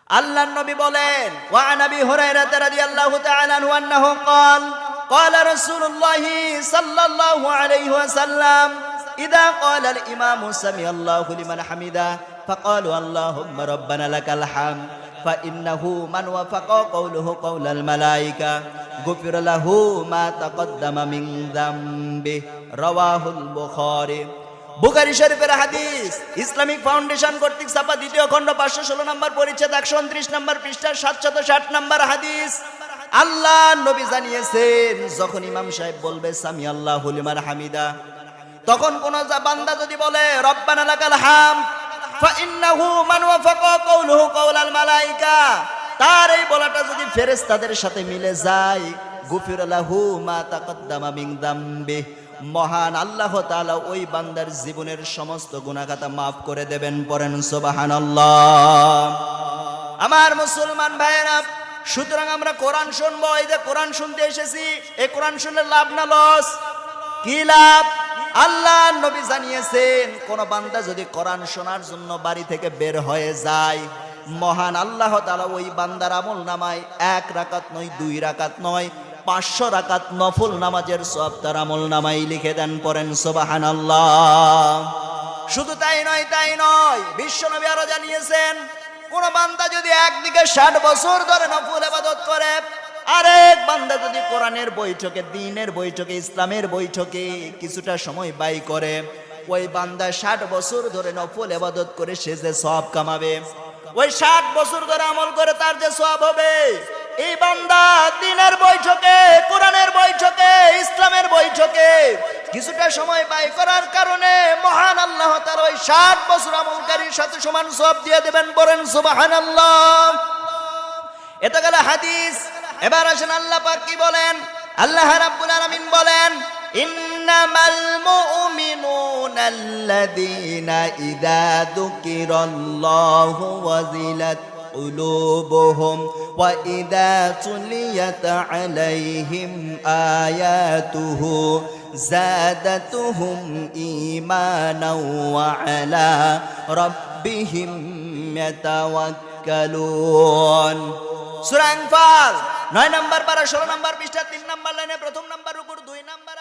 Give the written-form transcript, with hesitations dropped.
আল্লাহর নবী বলেন, ওয়া আন আবি হুরায়রা রাদিয়াল্লাহু তাআলা আনহু আন্নাহু ক্বাল ক্বালা রাসূলুল্লাহি সাল্লাল্লাহু আলাইহি ওয়াসাল্লাম ইযা ক্বালা আল ইমামু সামিআল্লাহু লিমান হামিদা ফাকালু আল্লাহুম্মা রাব্বানা লাকাল হামদ ফাইন্নাহু মান ওয়াফাকা কওলুহু কওলাল মালায়েকা গুফিরা লাহু মা তাকদ্দামা মিন যামবি। রাওয়াহুল বুখারী। বুখারী শরীফের হাদিস। ইসলামিক ফাউন্ডেশন কর্তৃক ছাপা দ্বিতীয় খণ্ড 516 নম্বর পরিচ্ছেদ 129 নম্বর পৃষ্ঠার 760 নম্বর হাদিস। আল্লাহ নবী জানিয়েছেন, যখন ইমাম সাহেব বলবে সামি আল্লাহু লিমান হামিদা, তখন কোন বান্দা যদি বলে রব্বানা লাকাল হামদ ফাইন্নাহু মান ওয়াফাকা কওলুহু কওলাল মালায়েকা, তার এই বলাটা যদি ফেরেশতাদের সাথে মিলে যায়, গুফিরা লাহু মা তাকদ্দামা মিন যামবি, মহান আল্লাহ তাআলা ওই বান্দার জীবনের সমস্ত গুনাহ খাতা মাফ করে দেবেন। পড়েন সুবহানাল্লাহ। আমার মুসলমান ভাইয়েরা, সুতরাং আমরা কোরআন শুনবো। এই যে কোরআন শুনতে এসেছি, এই কোরআন শুনলে লাভ না লস? কি লাভ? আল্লাহ নবী জানিয়েছেন, কোন বান্দা যদি কোরআন শোনার জন্য বাড়ি থেকে বের হয়ে যায়, মহান আল্লাহ তাআলা ওই বান্দার আমল নামায় 1 রাকাত নয়, 2 রাকাত নয়, 500 রাকাত নফল নামাজের সওয়াব তার আমল নামায় লিখে দেন। পড়েন সুবহানাল্লাহ। শুধু তাই নয়, বিশ্বনবী আরো জানিয়েছেন, কোন বান্দা যদি একদিকে 60 বছর ধরে নফল ইবাদত করে, আরেক বান্দা যদি কোরআনের বৈঠকে, দ্বীনের বৈঠকে, ইসলামের বৈঠকে কিছুটা সময় ব্যয় করে, ওই বান্দা 60 বছর ধরে নফল ইবাদত করে সে যে সওয়াব কামাবে, ওই 60 বছর ধরে আমল করে তার যে সওয়াব হবে, এই বান্দা দ্বীনের বৈঠকে, কোরআনের বৈঠকে, ইসলামের বৈঠকে কিছুটা সময় ব্যয় করার কারণে মহান আল্লাহ তাআলা ওই 60 বছর আমলকারীর সাথে সমান সওয়াব দিয়ে দেবেন। বলেন সুবহানাল্লাহ। এটা গেল হাদিস। এবার আসেন আল্লাহ পাক কি বলেন। আল্লাহ রাব্বুল আলামিন বলেন, ইন্নামাল মুমিনুনা আল্লাযীনা ইযা যুকিরাল্লাহু ওয়াজিলাত কুলুবুহুম ওয়া ইযা তুলিয়াত আলাইহিম আয়াতুহু যাদাতুহুম ঈমানাও ওয়া আলা রাব্বিহিম ইয়াতাওয়াক্কালুন। সূরা আনফাল 9 নম্বর পারা 16 নম্বর পৃষ্ঠা 3 নম্বর লাইনে প্রথম নম্বর রুকুর 2 নম্বর